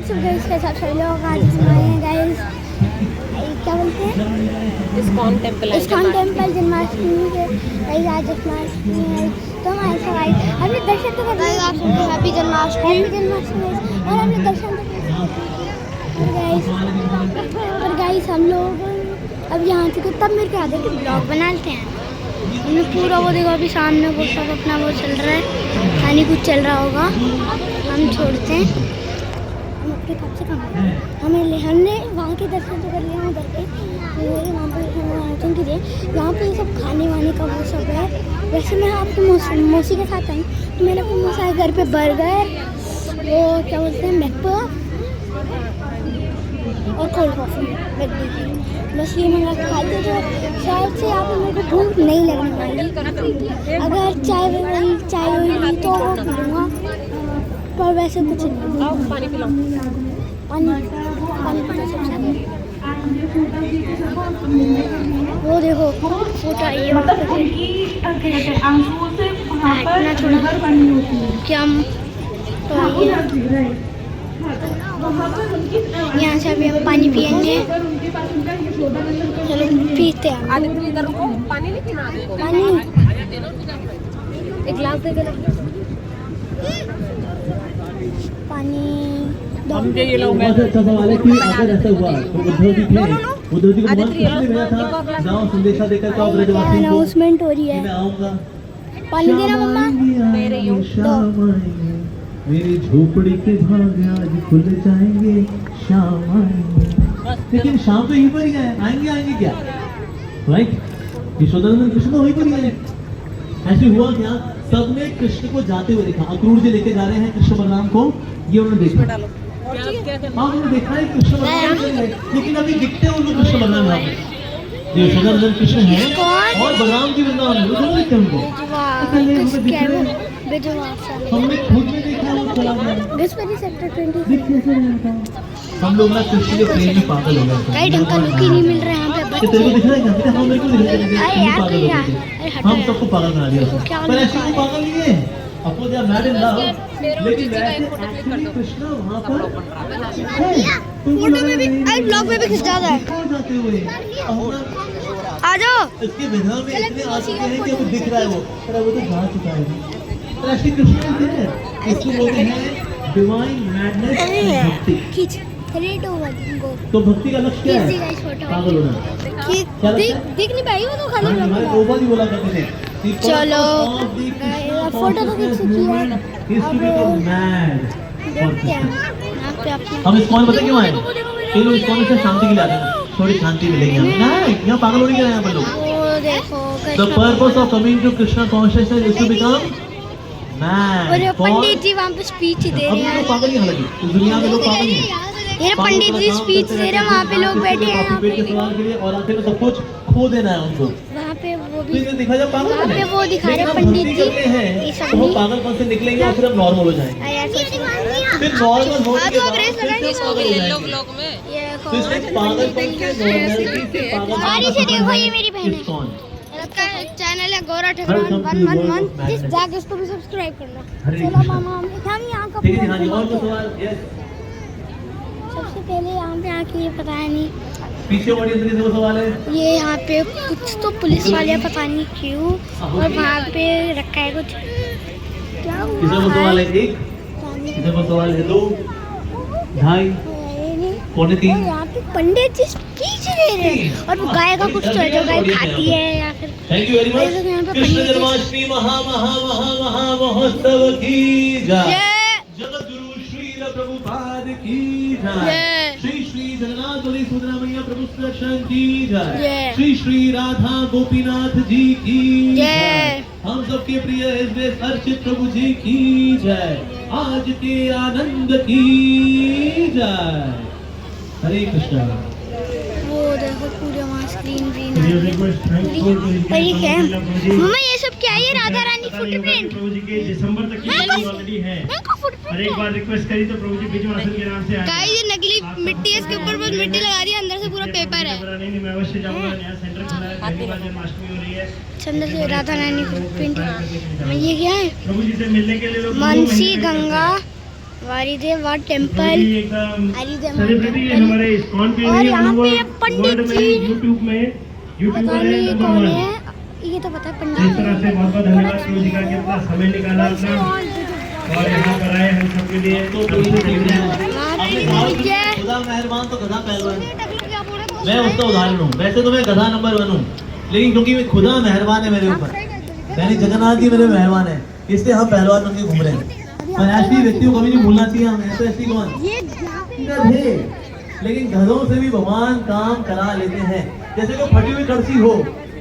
Guys के साथ सभी लोग आज आए हैं गाइस, क्या बोलते हैं, इस्कॉन टेम्पल जन्माष्टमी के गाइस। आज जन्माष्टमी है तो हम ऐसा गाइस हमने दर्शन तो कर लिया। आप सबको हैप्पी जन्माष्टमी और हमने दर्शन तो कर गाइस हम लोग अब यहाँ से तब मेरे को याद है कि ब्लॉग बनाते हैं हमने पूरा। वो देखो अभी सामने वो सब अपना वो चल रहा है, खाने कुछ चल रहा होगा, हम छोड़ते हैं। हम अपने कब से हमने वहाँ के दर्शन तो कर लिया उधर के, वहाँ पर दर्शन कीजिए। यहाँ पे सब खाने वाने का वो सब है। वैसे मैं आपको मौसी के साथ आई तो मैंने अपनी मौसी घर पे बर्गर, वो क्या बोलते हैं, मैक्पो और कोल्ड कॉफ़ी बस ये मंगा के खाते। तो शायद से यहाँ पे मेरे को भूख नहीं लगने वाली। अगर चाय होगी तो वो पी लूँगा, पर वैसे कुछ नहीं। पानी पिलाओ। पानी पीना सबसे वो देखो फोटो आई है इतना थोड़ा क्या तो यहाँ से अभी हम पानी पियेंगे। चलो पीते हैं। इधर रुको, पानी नहीं पीना आपको? पानी एक गिलास दे देना। पानी हम ये लोग सवाल है कि अगर ऐसा हुआ तो उद्धव जी थे, उद्धव जी को मन किसने भेजा था, जाओ संदेशा देकर कहो ब्रजवासियों को अनाउंसमेंट हो रही है। मैं आऊंगा। पानी देना मम्मा। मेरे यूं मेरी झोपड़ी के भाग आज खुल जाएंगे, शाम आएंगे। लेकिन शाम तो यहीं पर ही है, आएंगे क्या, राइट? यशोदानंदन कृष्ण तो वहीं पर ही है। ऐसे हुआ क्या, सबने कृष्ण को जाते हुए देखा। अक्रूर जी लेके जा रहे हैं कृष्ण बलराम को, ये उन्होंने देखा। हाँ उन्होंने देखा है कृष्ण बलराम, लेकिन अभी दिखते हैं उनको कृष्ण बलराम। यशोदानंदन कृष्ण है और बलराम जी वृंदावन में, दोनों दिखते हैं उनको। हमने खुद में देखा वो चला गया। सेक्टर 20 हम लोग ना कृष्ण के प्रेम में पागल हो गए। कई ढंग का लुक ही नहीं मिल रहा है यहाँ पे। तेरे को दिख रहा है क्या? हाँ मेरे को दिख रहा है। हम सबको पागल बना दिया, पर ऐसे को पागल नहीं है। अपोज या मैड इन लव, लेकिन वैसे एक्चुअली कृष्ण वहाँ पर फोटो में भी ब्लॉग में भी खिंच जाता है। जाते हुए आ जाओ। इसके विधा में इतने आ चुके हैं कि वो दिख रहा है वो, पर वो तो जा चुका है। तो ऐसे कृष्ण है, इसको बोलते हैं डिवाइन मैडनेस भक्ति। खींच रेड ओवर गो। तो भक्ति का लक्ष्य क्या है? पागल होना। दिख नहीं पाई वो तो खाली हमारे ओबा जी बोला करते थे। चलो फोटो तो खींच चुकी है, हम इस्कॉन पता क्यों आए? इन इस्कॉन से शांति के लिए आते हैं, थोड़ी शांति मिलेगी हमें। यहाँ पागल होने के लिए यहाँ पर लोग। The purpose of coming to Krishna consciousness is to become man. पंडित जी वहाँ पे स्पीच दे रहे हैं। पागल नहीं, हालांकि दुनिया में लोग पागल नहीं है। ये पंडित जी स्पीच दे रहे हैं, वहाँ पे लोग बैठे हैं पेट के सवाल के लिए, और आखिर में सब कुछ खो देना है उनको। वहाँ पे वो तो इन्हें दिखा जा पागल वहाँ पे वो दिखा रहे हैं पंडित जी हैं, तो वो पागलपन से निकलेंगे और फिर हम नॉर्मल हो जाएंगे। फिर नॉर्मल होने के बाद तो इसलिए पागलपन के नॉर्मलिटी से पागल। देखो ये मेरी बहन है, चैनल है गौरा ठकरान 111, जिस जाके उसको भी सब्सक्राइब करना। चलो मामा हम यहाँ का ठीक है। हाँ जी, और कोई सवाल? यस। सबसे पहले यहाँ पे आके ये पता है नहीं, पीछे ऑडियंस के वो सवाल है। ये यहाँ पे कुछ तो पुलिस वाले पता नहीं क्यों, और वहाँ पे रखा है कुछ, क्या किसी को सवाल है? एक किसी को सवाल है? 2 2.5 पौने 3। यहाँ पे पंडित जी स्पीच दे रहे हैं और वो गाय का कुछ तो है जो गाय खाती है या फिर। Thank you very much. Krishna Janmashtami महा महोत्सव की जय। जगत गुरु श्री प्रभुपाद की जय। श्री श्री जगन्नाथ बलि सुभद्रा मैया प्रभु सुदर्शन की जय। श्री श्री राधा गोपीनाथ जी की जय। हम सबके प्रिय हृदय अर्चित प्रभु जी की जय। आज के आनंद की जय। हरे कृष्णा। वो देखो पूरे वहाँ स्क्रीन ग्रीन है। मम्मा ये सब क्या है? ये राधा रानी फुटप्रिंट प्रभु जी के दिसंबर तक की ऑलरेडी है। और एक बार रिक्वेस्ट करी तो प्रभु जी बीच में आसन के नाम से गाइस ये नकली मिट्टी है, इसके ऊपर बहुत मिट्टी लगा रही है, अंदर से पूरा पेपर है। नहीं मैं अवश्य जाऊंगा, नया सेंटर खुला है, पहली बार जन्माष्टमी हो रही है। अंदर से राधा रानी फुटप्रिंट। ये क्या है? प्रभु जी से मिलने के लिए लोग मनसी गंगा वारीदेवा टेम्पल, प्रभु जी एकदम हरिदेवा सेलिब्रिटी है हमारे इस्कॉन के और लिए यहाँ पे वर्ल्ड पंडित में जी, यूट्यूब में पता यूट्यूबर नहीं है ये नंबर कौन 1। है, ये तो पता है इस पंडित तरह से बहुत बहुत धन्यवाद प्रभु जी का कि अपना समय निकाला अपना और यहाँ पर आए हम सबके लिए। तो प्रभु जी देख रहे हैं खुदा मेहरबान तो गधा पहलवान, मैं उसका उदाहरण हूँ। वैसे तो मैं गधा नंबर 1 हूँ, लेकिन क्योंकि खुदा मेहरबान है मेरे ऊपर, यानी जगन्नाथ जी मेरे मेहरबान है, इसलिए हम पहलवान बनके घूम रहे हैं। और ऐसी व्यक्तियों को कभी नहीं भूलना चाहिए हमें। तो ऐसी कौन गधे, लेकिन गधों से भी भगवान काम करा लेते हैं। जैसे कोई फटी हुई कड़छी हो,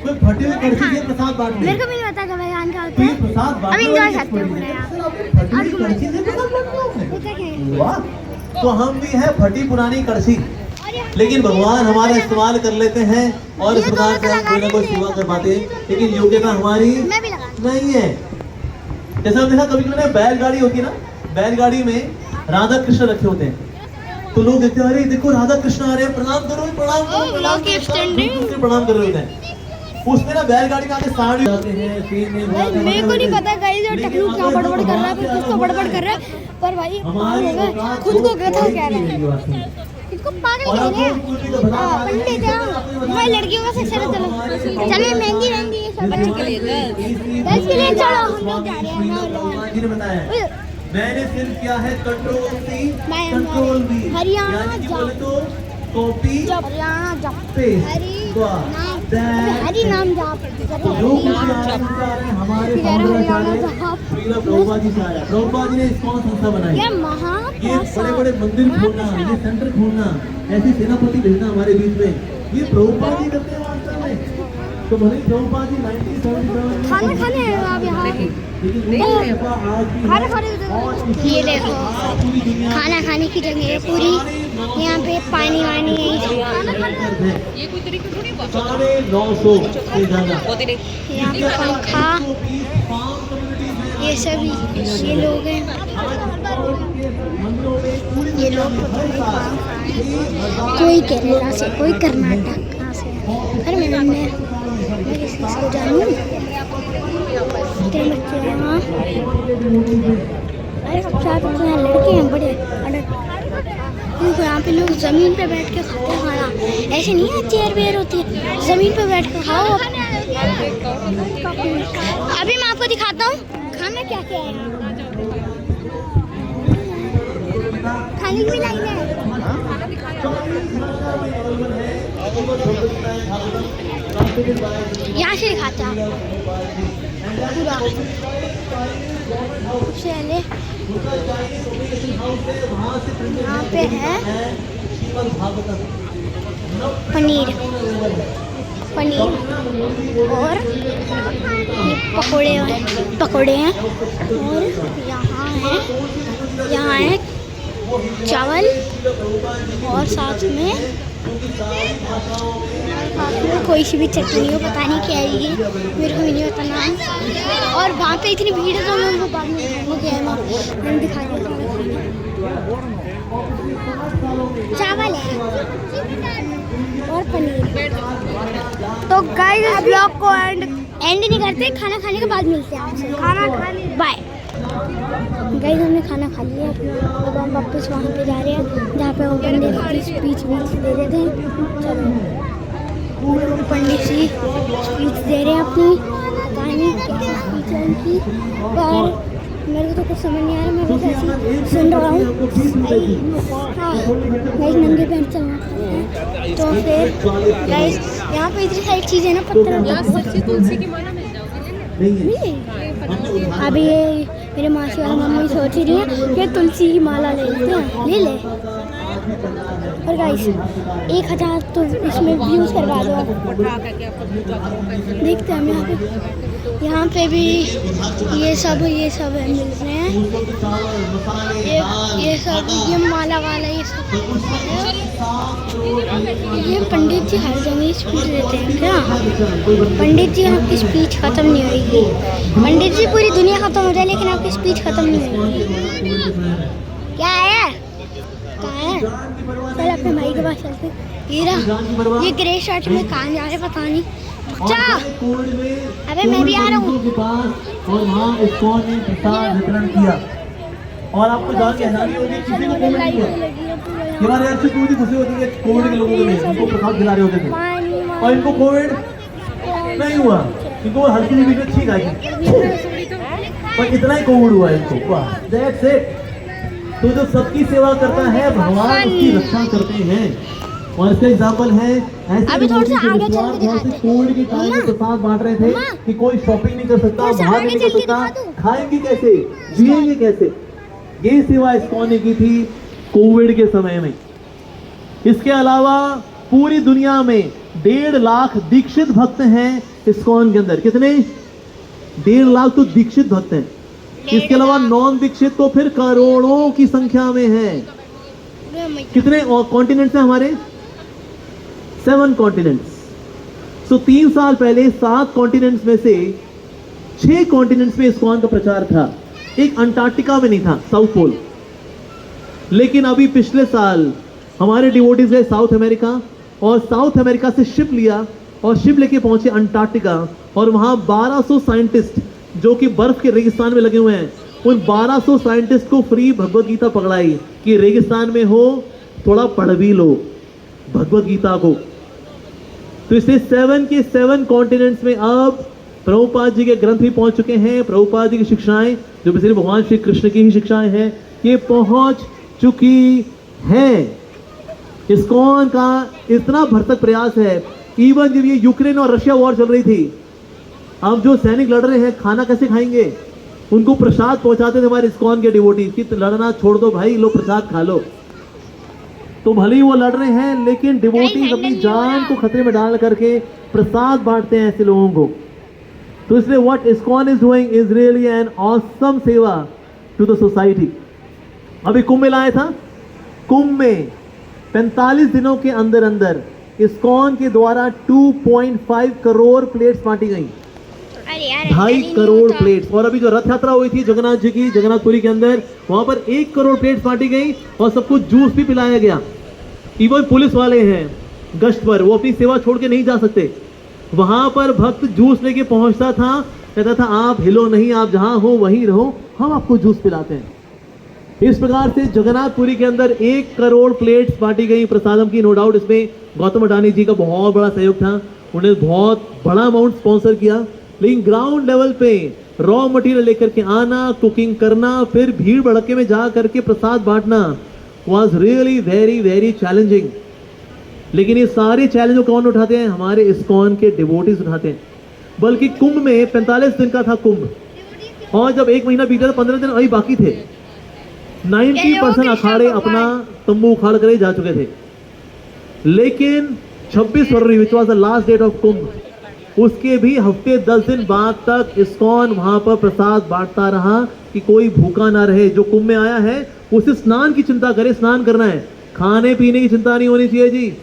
कोई फटी हुई कड़छी से प्रसाद बांट मेरे ले, को भी नहीं पता कब भगवान का तो होता ये है। प्रसाद अब बांटने enjoy वाली करते किस हो पड़ी है? आप। सर, आपने फटी हुई कड़छी से प्रसाद बांटना होता है? होता क्या है? वाह, तो हम भी है फटी पुरानी कड़छी, लेकिन भगवान हमारा इस्तेमाल कर लेते हैं और इस प्रकार से हम कोई ना कोई सेवा कर पाते हैं, लेकिन योग्यता हमारी मैं भी लगा नहीं है। जैसे हम देखा कभी कभी बैलगाड़ी होती है ना, बैलगाड़ी में राधा कृष्ण रखे होते हैं, तो लोग देखते हैं अरे देखो राधा कृष्ण आ रहे हैं, प्रणाम करो प्रणाम करो, प्रणाम करो, प्रणाम कर रहे होते हैं। उसमें ना बैलगाड़ी में आके साड़ी जाते हैं, फिर में भाई मेरे को नहीं पता गाइस, और टकलू क्या बड़बड़ कर रहा है, फिर कुछ तो बड़बड़ कर रहा है, पर भाई हमारी खुद को गधा कह रहा है, इसको पागल कह रहे हैं। पंडित है, मैं लड़कियों का सेक्शन है, चलो चलो मेहंदी मेहंदी ये सब बच्चों के लिए गर्ल्स के लिए चलो हम लोग जा रहे हैं। जी ने बताया मैंने सिर्फ किया है कंट्रोल सी मैं कंट्रोल भी, हरियाणा यानी कि बोले तो कॉपी हरियाणा जाप पेस्ट, हरी नाम जाप जो कुछ आ रहा है हमारे फाउंडर श्रील प्रभुपाद जी से आया। प्रभुपाद जी ने इस्कॉन संस्था बनाई, ये ये महाप्रसाद बड़े बड़े मंदिर खोलना, ये सेंटर खोलना, ऐसी सेनापति भेजना हमारे बीच में, ये प्रभुपाद जी करते हैं वास्तव में। तो भले ही प्रभुपाद जी 1977 में खाना खाने हैं आप यहाँ, खाना खाने ये देखो खाना खाने की जगह है पूरी, यहाँ पे पानी वानी है, ये कोई तरीका थोड़ी बात 950 से ज्यादा होती नहीं। यहाँ पे पंखा, ये सभी ये लोग हैं, ये लोग कोई केरला से, कोई कर्नाटक से। अरे मैं किसी से जानूँ, तेरे बच्चे हैं वहाँ, अरे सब साथ तो यहाँ लड़के हैं बड़े अलग। देखो यहाँ पे लोग ज़मीन पे बैठ के खाते हैं खाना, ऐसे नहीं है चेयर वेयर होती है, ज़मीन पे बैठ के खाओ। अभी मैं आपको दिखाता हूँ खाना क्या क्या है। खाने की भी लाइन है, यहाँ से दिखाते हैं चले। यहाँ पे है पनीर और ये पकोड़े हैं और यहाँ है चावल और साथ में कोई सी भी चटनी हो, पता नहीं क्या है ये, मेरे को भी नहीं पता नाम। और वहाँ पे इतनी भीड़ है तो मैं उनको बाद में वो क्या है मैंने दिखा दिया। चावल है और पनीर। तो गाइस इस ब्लॉग को एंड नहीं करते, खाना खाने के बाद मिलते हैं आपसे। खाना खा लिया, बाय गाइस, हमने खाना खा लिया, अब हम वापस वहाँ पे जा रहे हैं जहाँ पे वो पंडित की स्पीच दे रहे थे। चलो पंडित जी स्पीच दे रहे हैं अपनी, पता नहीं क्या स्पीच है उनकी, पर मेरे को तो कुछ समझ नहीं आ रहा, मैं बस ऐसे सुन रहा हूँ। हाँ गाइस, नंगे पैर चलना पड़ता है, तो फिर गाइस यहाँ पे इतनी सारी चीज़ें ना, पत्थर तुलसी की माला मिल जाओगी। अभी ये मेरे मासी और मम्मी सोच रही है कि तुलसी की माला ले लेते हैं, ले ले। और गाइस 1000 तो इसमें व्यूज करवा दो, देखते हैं हम यहाँ पे भी ये सब मिल रहे हैं, ये सब ये माला वाला ये सब। ये पंडित जी हर जगह स्पीच देते हैं क्या? पंडित जी आपकी स्पीच ख़त्म नहीं होगी, पंडित जी पूरी दुनिया ख़त्म हो जाए लेकिन आपकी स्पीच ख़त्म नहीं होगी। क्या है कहाँ है? चल अपने भाई के पास चलते हैं। ये ग्रे शर्ट में कहाँ जा रहे पता नहीं। अच्छा अबे मैं भी आ रहा हूँ। और वहाँ इस्कॉन ने प्रसाद वितरण किया। और आपको जान के हैरानी होगी किसी को कोविड नहीं हुआ। हमारे यहाँ से पूरी खुशी होती है कोविड के लोगों को नहीं, उनको प्रसाद खिला रहे होते थे और इनको कोविड नहीं हुआ, इनको हल्की सी बीच छींक आई पर इतना ही कोविड हुआ इनको। वाह, दैट्स इट। तो जो सबकी सेवा करता है भगवान उसकी रक्षा करते हैं। और इसका एग्जाम्पल है ऐसे कोविड के टाइम में प्रसाद बांट रहे थे कि कोई शॉपिंग नहीं कर सकता, बाहर नहीं निकल सकता, खाएंगे कैसे, जिएंगे कैसे। ये सेवा इस्कॉन ने की थी कोविड के समय में। इसके अलावा पूरी दुनिया में 1.5 लाख दीक्षित भक्त हैं इस्कॉन के अंदर। कितने? 1.5 लाख तो दीक्षित भक्त हैं। इसके अलावा नॉन दीक्षित तो फिर करोड़ों की संख्या में है। कितने कॉन्टिनेंट्स हैं हमारे? 7 कॉन्टिनेंट्स। 3 साल पहले 7 कॉन्टिनेंट्स में से 6 कॉन्टिनेंट्स में इस्कॉन का प्रचार था। एक अंटार्कटिका में नहीं था, साउथ पोल। लेकिन अभी पिछले साल हमारे डिवोटीज गए साउथ अमेरिका और साउथ अमेरिका से शिप लिया और शिप लेके पहुंचे अंटार्कटिका और वहां 1200 साइंटिस्ट जो कि बर्फ के रेगिस्तान में लगे हुए हैं, उन 1200 साइंटिस्ट को फ्री भगवत गीता पकड़ाई कि रेगिस्तान में हो थोड़ा पढ़ भी लो भगवत गीता को। तो इसलिए 7 के 7 कॉन्टिनेंट्स में अब प्रभुपाद जी के ग्रंथ भी पहुंच चुके हैं। प्रभुपाद जी की शिक्षाएं जो बेसिकली भगवान श्री कृष्ण की ही शिक्षाएं हैं, ये पहुंच चुकी हैं। इस्कॉन का इतना भरसक प्रयास है, इवन जब ये यूक्रेन और रशिया वॉर चल रही थी, अब जो सैनिक लड़ रहे हैं खाना कैसे खाएंगे, उनको प्रसाद पहुंचाते थे हमारे इस्कॉन के डिवोटीज कि लड़ना छोड़ दो भाई, लो प्रसाद खा लो। तो भले ही वो लड़ रहे हैं लेकिन डिवोटीज अपनी जान को खतरे में डाल करके प्रसाद बांटते हैं ऐसे लोगों को। तो इसलिए what ISKCON is doing is really an awesome सेवा टू द सोसाइटी। अभी कुंभ मेला आया था, कुंभ में 45 दिनों के अंदर अंदर इस्कॉन के द्वारा 2.5 करोड़ प्लेट्स बांटी गई। 2.5 करोड़ प्लेट्स। और अभी जो रथ यात्रा हुई थी जगन्नाथ जी की जगन्नाथपुरी के अंदर, वहां पर 1 करोड़ प्लेट्स बांटी गई और सबको जूस भी पिलाया गया। इवन पुलिस वाले हैं गश्त पर, वो अपनी सेवा छोड़ के नहीं जा सकते। वहां पर भक्त जूस लेके पहुंचता था, कहता था आप हिलो नहीं, आप जहां हो वहीं रहो, हम आपको जूस पिलाते हैं। इस प्रकार से जगन्नाथपुरी के अंदर 1 करोड़ प्लेट्स बांटी गई प्रसादम की। नो डाउट इसमें गौतम अडानी जी का बहुत बड़ा सहयोग था, उन्हें बहुत बड़ा अमाउंट स्पॉन्सर किया। लेकिन ग्राउंड लेवल पे रॉ मटेरियल लेकर के आना, कुकिंग करना, फिर भीड़ भड़के में जा करके प्रसाद बांटना was really very very challenging. लेकिन ये सारे चैलेंज कौन उठाते हैं? हमारे इस्कॉन के डिवोटीज उठाते हैं। बल्कि कुंभ में 45 दिन का था कुंभ, और जब 1 महीना बीता था 15 दिन अभी बाकी थे। 90% अखाड़े अपना तंबू उखाड़ कर जा चुके थे। लेकिन 26 फरवरी which was the last date of Kumbh, उसके भी हफ्ते 10 दिन बाद तक इस्कॉन वहां पर प्रसाद बांटता रहा कि कोई भूखा ना रहे। जो कुंभ में आया है उसे स्नान की चिंता करे, स्नान करना है, खाने पीने की चिंता नहीं होनी चाहिए जी।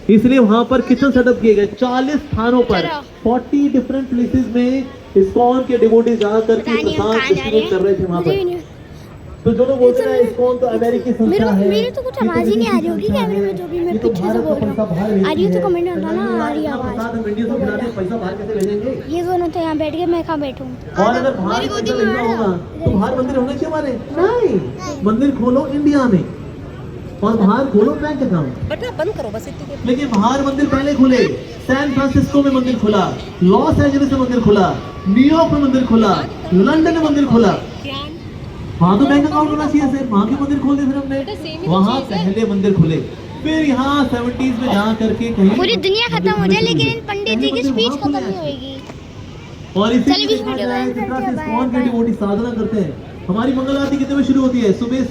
इसलिए वहां पर किचन सेटअप किए गए 40 स्थानों पर, 40 डिफरेंट प्लेसेस में इस्कॉन के डिवोटीज जाकर के प्रसाद डिस्ट्रीब्यूट कर रहे थे वहां पर। तो जो लोग बोलते हैं इस्कॉन तो अमेरिकी संस्था है, मेरे तो कुछ आवाज ही नहीं आ रही होगी कैमरे में, जो भी मैं पीछे से बोल रहा हूँ आ रही है तो कमेंट में बताना आ रही है आवाज। पैसा बाहर कैसे भेजेंगे? ये दोनों तो यहाँ बैठ के, मैं कहाँ बैठूँ? और अगर बाहर होगा तो बाहर मंदिर होने चाहिए हमारे? नहीं, मंदिर खोलो इंडिया में और बाहर खोलो बैंक अकाउंट, बेटा बंद करो बस इतनी। लेकिन बाहर मंदिर पहले खुले। सैन फ्रांसिस्को में मंदिर खुला, लॉस एंजलिस में मंदिर खुला, न्यूयॉर्क में मंदिर खुला, लंदन में मंदिर खुला। वहाँ तो बैंक अकाउंट होना चाहिए सर, वहाँ के मंदिर खोल दे फिर हमने। वहाँ पहले मंदिर खुले, फिर यहाँ 70s में जा करके कहीं पूरी दुनिया खत्म हो जाए लेकिन पंडित जी की स्पीच खत्म नहीं होगी। और इसी के डिवोटी साधना करते हैं। हमारी मंगल आरती कितने बजे शुरू होती है? सुबह